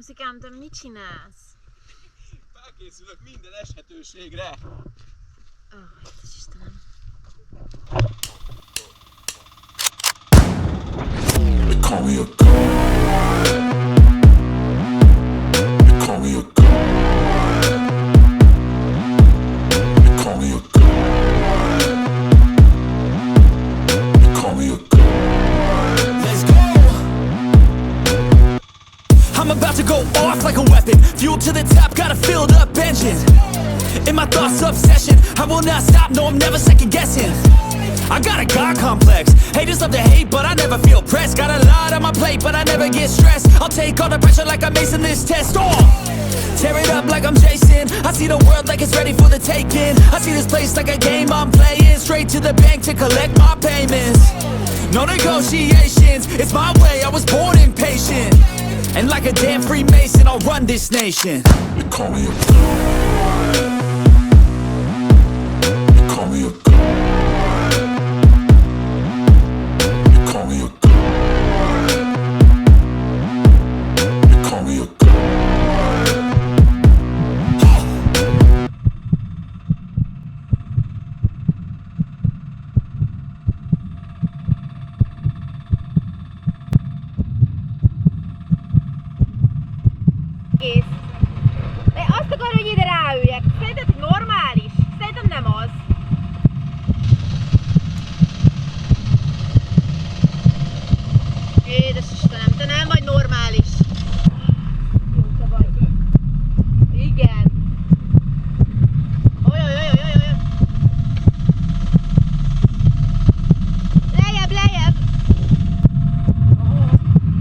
Nyuszikám, te mit csinálsz? Felkészülök minden eshetőségre. Jézus Istenem. They call me a god. They call me a god. They call me a god. They call me a god. Let's go! I'm about to go off like a weapon. Fuel to the top, got a filled up engine. In my thoughts, obsession. I will not stop, no, I'm never second guessing. I got a God complex. Haters love to hate, but I never feel pressed. Got a lot on my plate, but I never get stressed. I'll take all the pressure like I'm acing this test. Tear it up like I'm Jason. I see the world like it's ready for the taking. I see this place like a game I'm playing. Straight to the bank to collect my payments. No negotiations, it's my way, I was born impatient. And like a damn Freemason, I'll run this nation. They call me a god. They call me a god. They call me a god. They call me a god. Kész. De azt akarom, hogy ide ráüljek. Szerinted normális? Szerintem nem az. Édes Istenem, te nem vagy normális. Jó, te vagy. Igen. Ojojojojojojoj. Lejjebb, lejjebb.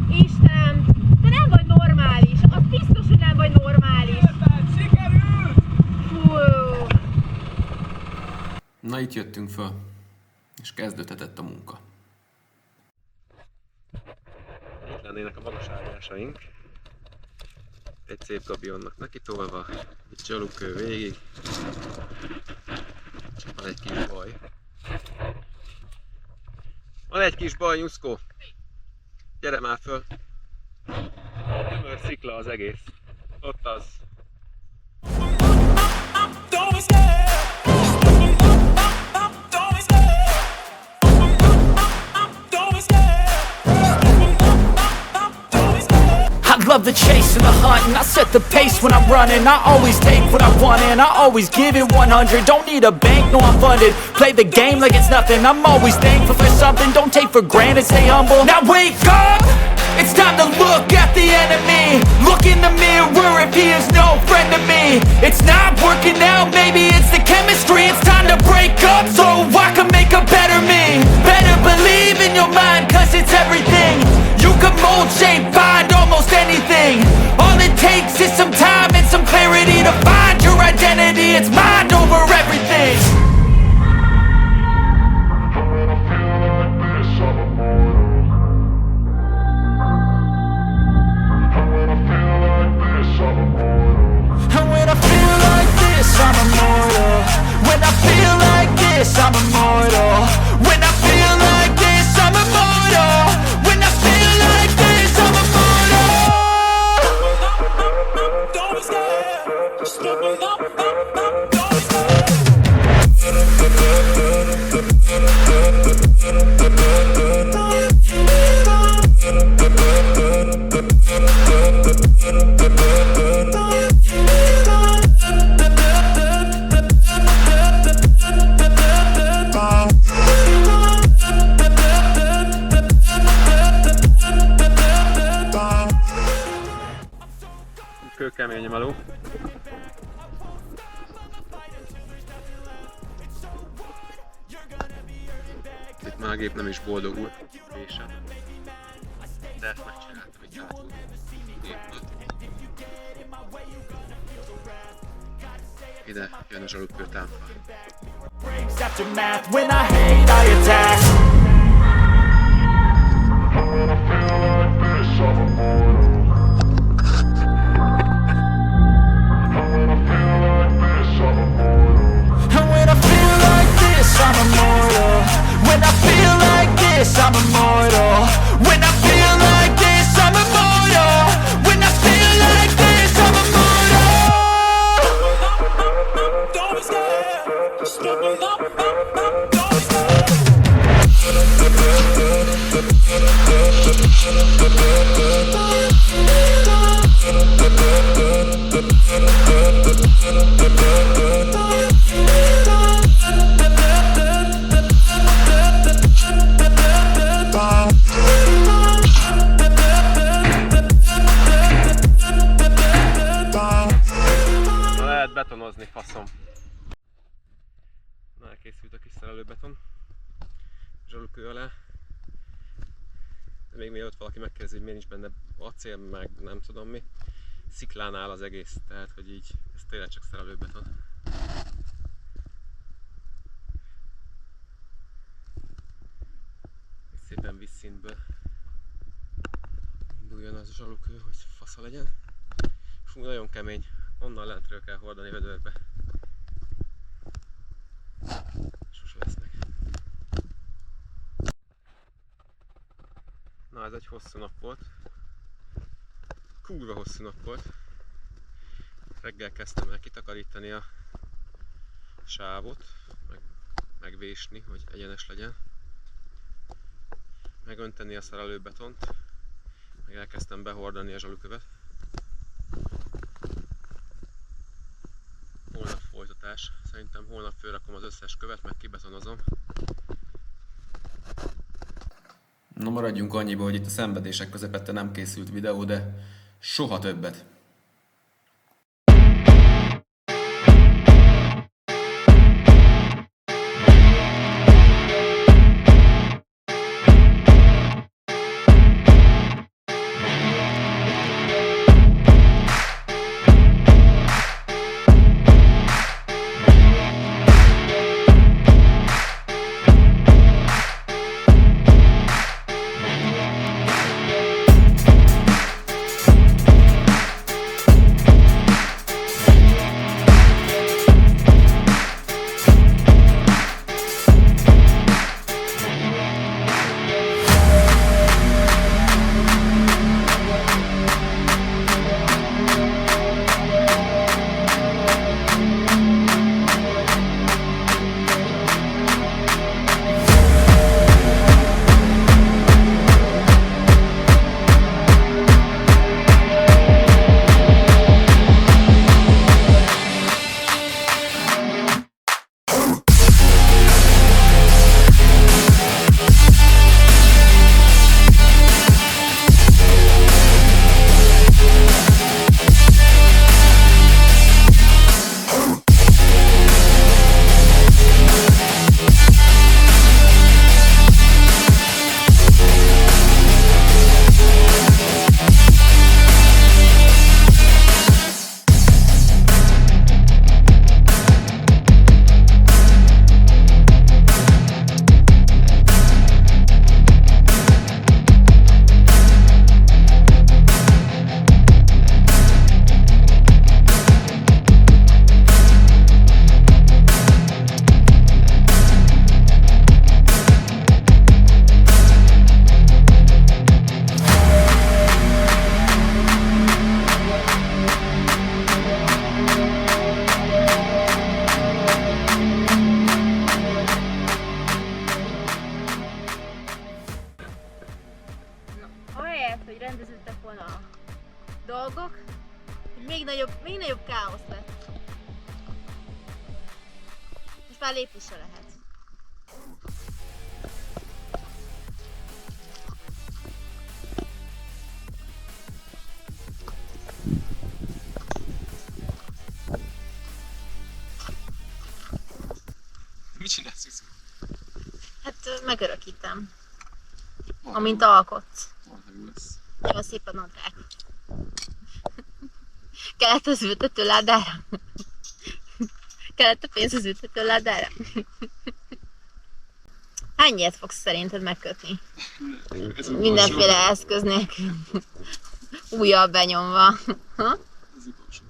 Istenem, te nem vagy normális. Az biztos, hogy nem vagy normális. Sikerült! Fú. Na, itt jöttünk föl, és kezdődhetett a munka. Itt lennének a magas állásaink. Egy szép gabionnak nekitolva, itt zsalukő végig. Csak van egy kis baj. Van egy kis baj, Nyuszkó! Gyere már föl! Tömör szikla az egész. Ott az. I love the chase and the hunt, and I set the pace when I'm running. I always take what I want and I always give it 100. Don't need a bank, no I'm funded. Play the game like it's nothing. I'm always thankful for something. Don't take for granted, stay humble. Now wake up! It's time to look at the enemy. Look in the mirror if he is no friend to me. It's not working out, maybe it's the chemistry. It's time to break up so I can make a better me. Better believe in your mind, cause it's everything. You can mold, shape, find almost anything. All it takes is some time and some clarity to find your identity. It's mind over everything. And when I feel like this, I'm immortal. When I feel like this, I'm immortal. When I feel like this, I'm immortal. When I feel like this, I'm immortal. Don't be scared. Just look me up. Don't be Kőkemény maló. Itt már a gép nem is boldogul, és sem. De ezt megcsináltam, hogy hátul gépet. Ide jön a zsalukő támfal. Aftermath, when I hate, I attack. And when I feel like this, I'm immortal. When I feel like this, I'm immortal. When I feel like this, I'm immortal. When I feel like De még mielőtt valaki megkérdezi, hogy miért nincs benne acél, meg nem tudom mi. Sziklán áll az egész, tehát hogy így, ez tényleg csak szerelőbeton. Szépen vízszintből induljon az a zsalukő, hogy fasza legyen. Fú, nagyon kemény, onnan lentről kell hordani vödörbe. Sose lesz meg. Na, ez egy hosszú nap volt. Kurva hosszú nap volt. Reggel kezdtem el kitakarítani a sávot, megvésni, hogy egyenes legyen. Megönteni a szerelőbetont, meg elkezdtem behordani a zsalukövet. Holnap folytatás. Szerintem holnap fölrakom az összes követ, meg kibetonozom. No, maradjunk annyiba, hogy itt a szenvedések közepette nem készült videó, de soha többet. Hogy rendeződtek volna a dolgok, hogy még nagyobb káosz lett. Most már lépni se lehet. Mit csinálsz, Viszki? Hát megörökítem. Amint alkotsz. Marha lesz. Nagyon szépen adták. Kellett az ültető ládára? Kellett a pénz az ültető ládára? Hány ilyet fogsz szerinted megkötni? Mindenféle eszköz nélkül. Újjal benyomva. Ha? Ez utolsó.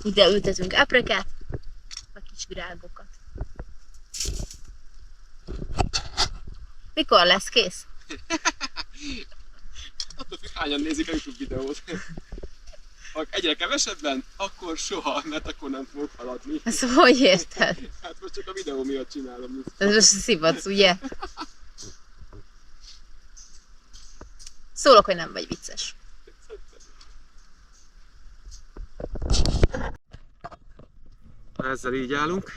Ide ültetünk aprikát, a kis virágokat. Mikor lesz kész? Attól függ, hányan nézik a YouTube videót. Ha egyre kevesebben, akkor soha, mert akkor nem fogok haladni. Ezt hogy érted? Hát most csak a videó miatt csinálom. Ez most szivatsz, ugye? Szólok, hogy nem vagy vicces. Ezzel így állunk.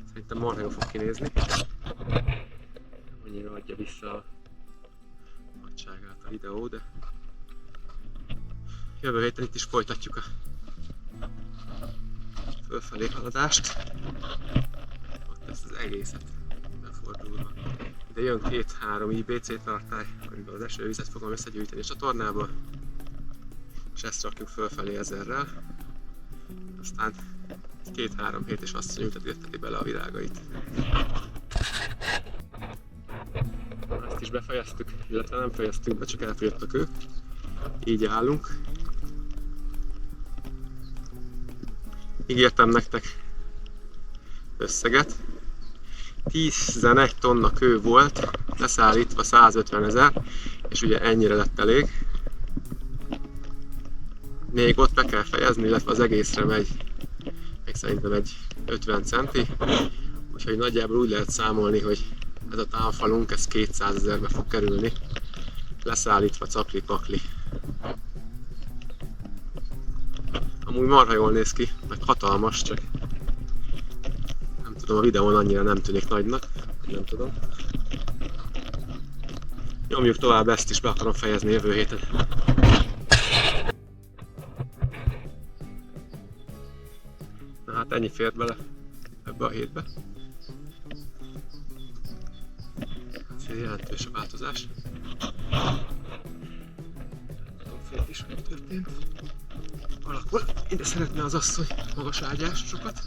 Szerintem marha jól fog kinézni. Annyira adja vissza a nagyságát a videó, de jövő héten itt is folytatjuk a fölfelé haladást. Ott egészet befordulva. Ide jön 2-3 IBC tartály, amiben az esővizet fogom összegyűjteni a csatornába, és ezt rakjuk fölfelé ezerrel. Aztán 2-3 hét és azt ülteti bele a virágait. Ezt is befejeztük, illetve nem fejeztük be, csak elfogyottak ők. Így állunk. Ígértem nektek összeget. 11 tonna kő volt, leszállítva 150 000, és ugye ennyire lett elég. Még ott be kell fejezni, illetve az egészre megy, még szerintem egy 50 centi. Úgyhogy nagyjából úgy lehet számolni, hogy ez a támfalunk, ez 200 000-be fog kerülni, leszállítva capli-pakli. Amúgy marha jól néz ki, meg hatalmas, csak nem tudom, a videón annyira nem tűnik nagynak, nem tudom. Nyomjuk tovább, ezt is be akarom fejezni jövő héten. Na hát ennyi fért bele ebbe a hétbe. Ez jelentős a változás. A fért is meg történt. Alakul. Ide szeretne az asszony magas ágyásokat.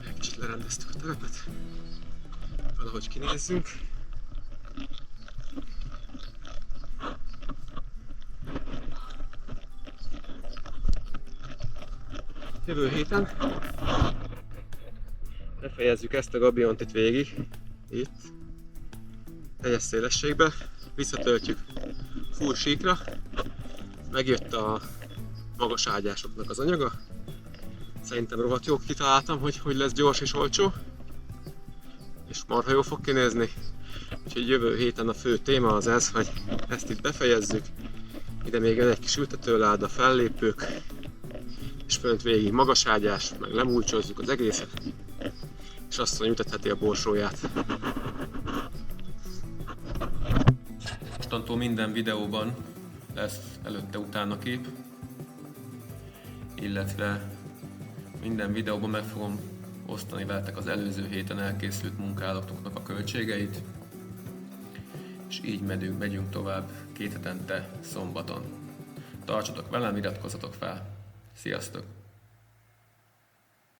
Egy kicsit lerendeztük a terepet. Valahogy kinézzünk. Jövő héten befejezzük ezt a gabiont itt végig, itt, teljes szélességbe, visszatöltjük full síkra. Megjött a magas ágyásoknak az anyaga. Szerintem rohadt jó kitaláltam, hogy lesz gyors és olcsó. És marha jó fog kinézni. Úgyhogy jövő héten a fő téma az ez, hogy ezt itt befejezzük. Ide még egy kis ültetőláda, fellépők. És fönt végig magas ágyás, meg lemulcsozzuk az egészet. És azt ültetheti a borsóját. Mostantól minden videóban lesz előtte-utána kép, illetve minden videóban meg fogom osztani veletek az előző héten elkészült munkálatoknak a költségeit, és így megyünk tovább 2 hetente szombaton. Tartsatok velem, iratkozzatok fel! Sziasztok!